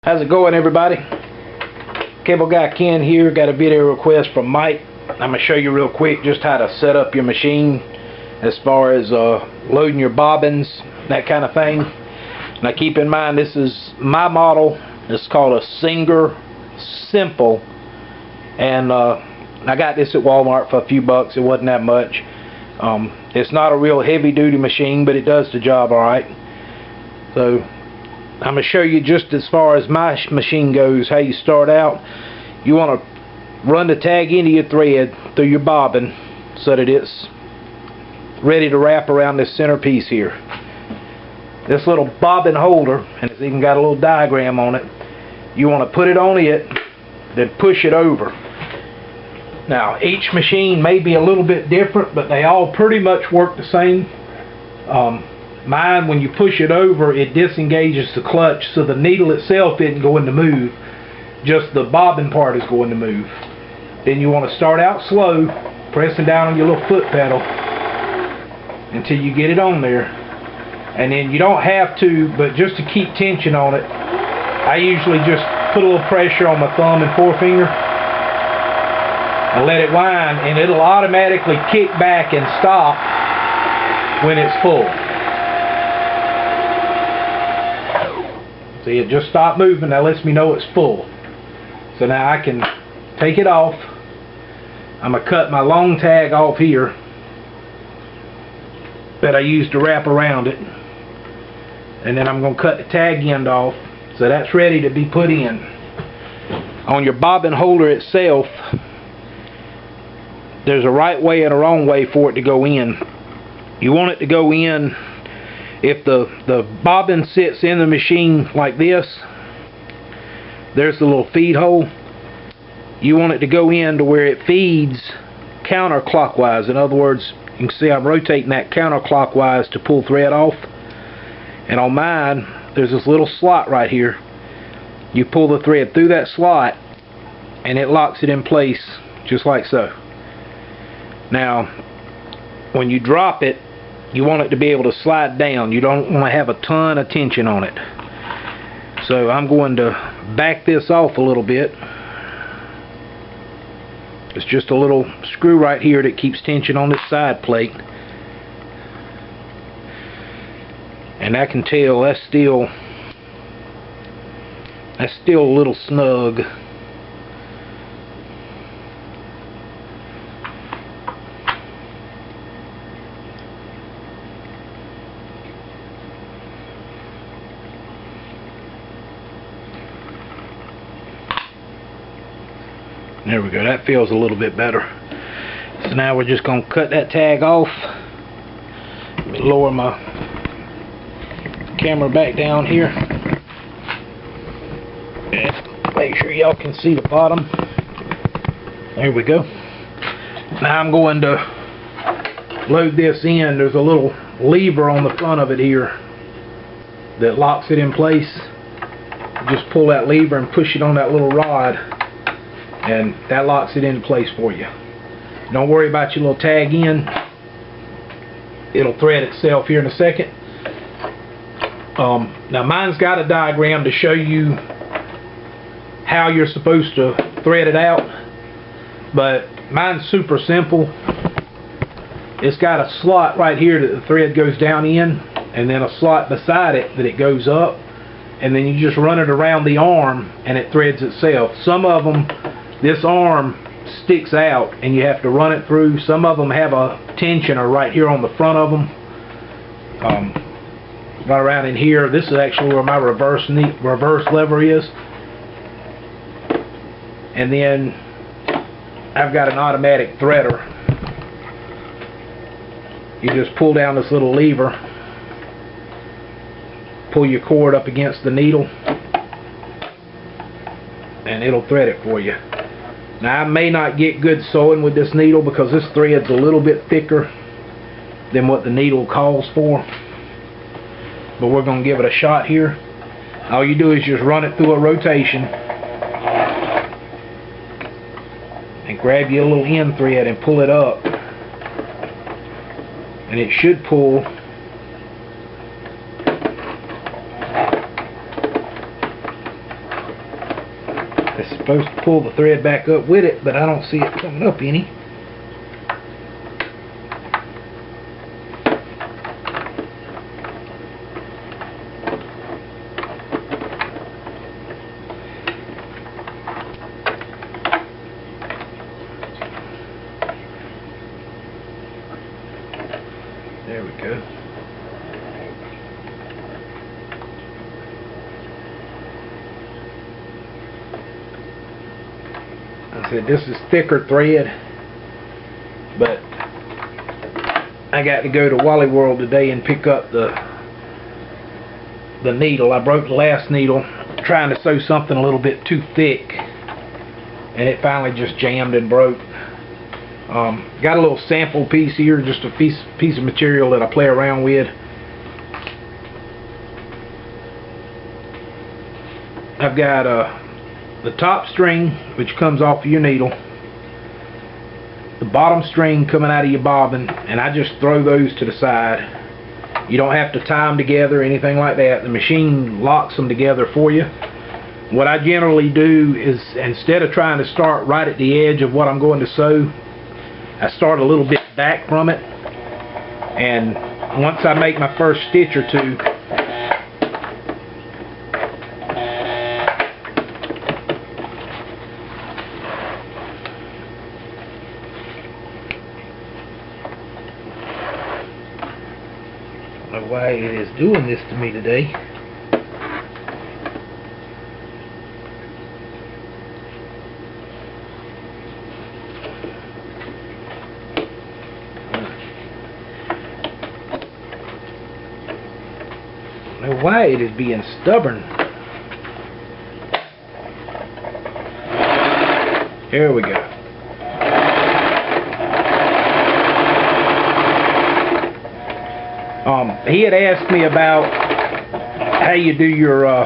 How's it going, everybody? Cable Guy Ken here. Got a video request from Mike. I'm going to show you real quick just how to set up your machine as far as loading your bobbins, that kind of thing. Now keep in mind, this is my model. It's called a Singer Simple, and I got this at Walmart for a few bucks. It wasn't that much. It's not a real heavy duty machine, but it does the job alright. So I'm going to show you just as far as my machine goes, how you start out. You want to run the tag into your thread through your bobbin so that it's ready to wrap around this center piece here. This little bobbin holder, and it's even got a little diagram on it, you want to put it on it, then push it over. Now each machine may be a little bit different, but they all pretty much work the same. Mine, when you push it over, it disengages the clutch, so the needle itself isn't going to move, just the bobbin part is going to move. Then you want to start out slow, pressing down on your little foot pedal until you get it on there. And then you don't have to, but just to keep tension on it, I usually just put a little pressure on my thumb and forefinger and let it wind, and it'll automatically kick back and stop when it's full. See, it just stopped moving. That lets me know it's full. So now I can take it off. I'm going to cut my long tag off here that I used to wrap around it. And then I'm going to cut the tag end off. So that's ready to be put in. On your bobbin holder itself, there's a right way and a wrong way for it to go in. You want it to go in, if the bobbin sits in the machine like this, there's the little feed hole. You want it to go in to where it feeds counterclockwise. In other words, you can see I'm rotating that counterclockwise to pull thread off. And on mine, there's this little slot right here. You pull the thread through that slot and it locks it in place just like so. Now when you drop it, you want it to be able to slide down. You don't want to have a ton of tension on it. So I'm going to back this off a little bit. It's just a little screw right here that keeps tension on this side plate. And I can tell that's still a little snug. There we go, that feels a little bit better. So now we're just going to cut that tag off. Let me lower my camera back down here. And make sure y'all can see the bottom. There we go. Now I'm going to load this in. There's a little lever on the front of it here that locks it in place. Just pull that lever and push it on that little rod, and that locks it in place for you. Don't worry about your little tag end. It'll thread itself here in a second. Now mine's got a diagram to show you how you're supposed to thread it out, but mine's super simple. It's got a slot right here that the thread goes down in, and then a slot beside it that it goes up, and then you just run it around the arm and it threads itself. Some of them, this arm sticks out and you have to run it through. Some of them have a tensioner right here on the front of them, right around in here. This is actually where my reverse lever is. And then I've got an automatic threader. You just pull down this little lever, pull your cord up against the needle, and it'll thread it for you. Now I may not get good sewing with this needle because this thread's a little bit thicker than what the needle calls for, but we're going to give it a shot here. All you do is just run it through a rotation and grab your little end thread and pull it up, and it should pull It's supposed to pull the thread back up with it, but I don't see it coming up any. There we go. I said this is thicker thread, but I got to go to Wally World today and pick up the needle. I broke the last needle trying to sew something a little bit too thick, and it finally just jammed and broke. Got a little sample piece here, just a piece of material that I play around with. I've got the top string, which comes off of your needle, the bottom string coming out of your bobbin, and I just throw those to the side. You don't have to tie them together or anything like that. The machine locks them together for you. What I generally do is, instead of trying to start right at the edge of what I'm going to sew, I start a little bit back from it, and once I make my first stitch or two, I don't know why it is doing this to me today. Why it is being stubborn. Here we go. He had asked me about how you do your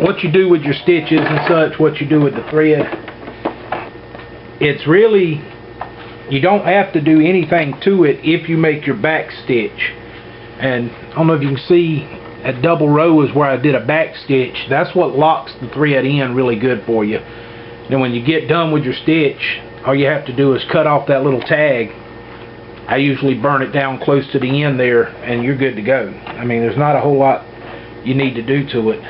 what you do with your stitches and such, what you do with the thread. It's really, you don't have to do anything to it if you make your back stitch. And I don't know if you can see, that double row is where I did a back stitch. That's what locks the thread in really good for you. Then when you get done with your stitch, all you have to do is cut off that little tag. I usually burn it down close to the end there, and you're good to go. I mean, there's not a whole lot you need to do to it.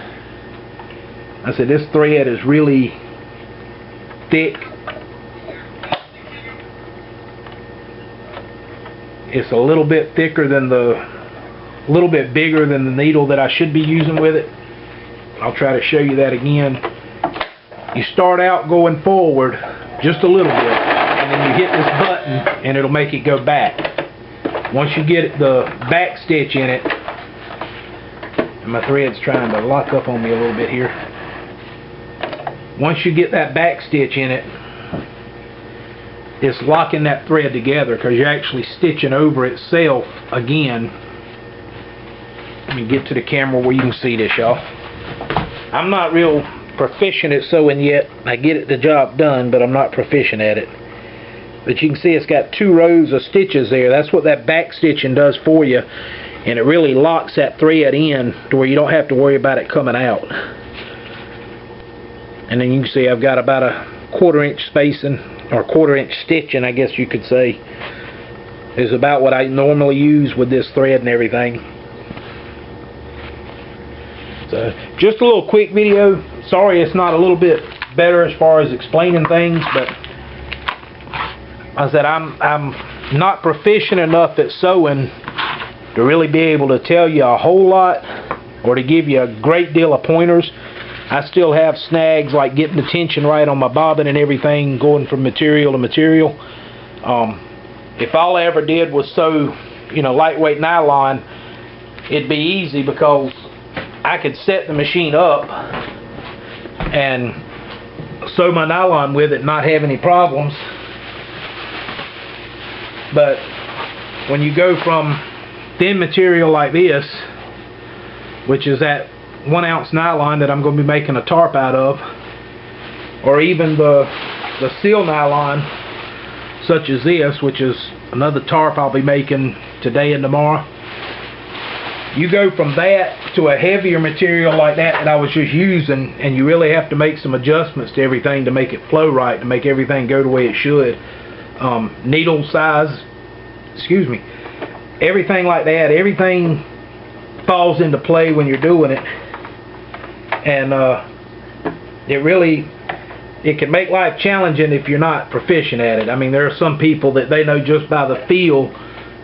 I said this thread is really thick. It's a little bit thicker than a little bit bigger than the needle that I should be using with it. I'll try to show you that again. You start out going forward just a little bit, and then you hit this button and it'll make it go back. Once you get the back stitch in it, and my thread's trying to lock up on me a little bit here. Once you get that back stitch in it, it's locking that thread together because you're actually stitching over itself again. Let me get to the camera where you can see this, y'all. I'm not real proficient at sewing yet. I get the job done, but I'm not proficient at it. But you can see it's got 2 rows of stitches there. That's what that back stitching does for you, and it really locks that thread in to where you don't have to worry about it coming out. And then you can see I've got about a 1/4 inch spacing, or 1/4 inch stitching, I guess you could say, is about what I normally use with this thread and everything. So just a little quick video. Sorry it's not a little bit better as far as explaining things, but I said I'm not proficient enough at sewing to really be able to tell you a whole lot or to give you a great deal of pointers. I still have snags like getting the tension right on my bobbin and everything, going from material to material. If all I ever did was sew, you know, lightweight nylon, it'd be easy because I could set the machine up and sew my nylon with it and not have any problems. But when you go from thin material like this, which is that 1 ounce nylon that I'm going to be making a tarp out of, or even the seal nylon such as this, which is another tarp I'll be making today and tomorrow, You go from that to a heavier material like that I was just using, and you really have to make some adjustments to everything to make it flow right, to make everything go the way it should. Needle size, excuse me, everything like that, everything falls into play when you're doing it. And it can make life challenging if you're not proficient at it. I mean, there are some people that they know just by the feel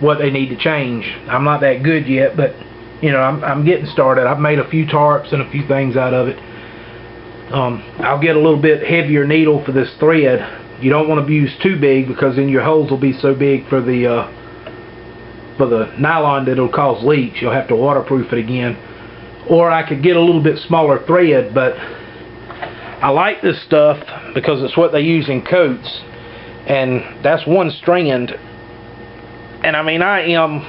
what they need to change. I'm not that good yet, but you know, I'm getting started. I've made a few tarps and a few things out of it. I'll get a little bit heavier needle for this thread. You don't want to use too big, because then your holes will be so big for the nylon that it'll cause leaks. You'll have to waterproof it again. Or I could get a little bit smaller thread, but I like this stuff because it's what they use in coats, and that's one strand. And I mean, I'm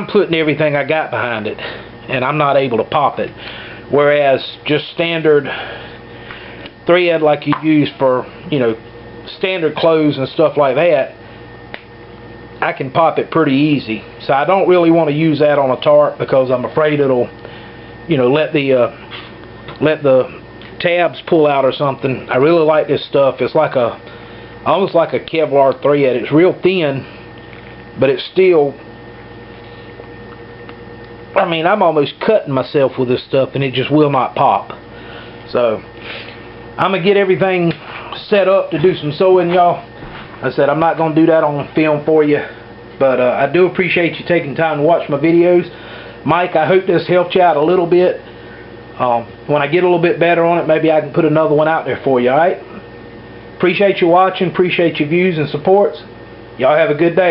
putting everything I got behind it, and I'm not able to pop it. Whereas just standard thread like you use for, you know, standard clothes and stuff like that, I can pop it pretty easy. So I don't really want to use that on a tarp, because I'm afraid it'll, you know, let the tabs pull out or something. I really like this stuff. It's like almost like a Kevlar thread. It's real thin, but it's still, I mean, I'm almost cutting myself with this stuff, and it just will not pop. So I'm gonna get everything set up to do some sewing, y'all. I said I'm not gonna do that on film for you, but I do appreciate you taking time to watch my videos. Mike, I hope this helped you out a little bit. When I get a little bit better on it, maybe I can put another one out there for you. Alright? Appreciate you watching, appreciate your views and supports. Y'all have a good day.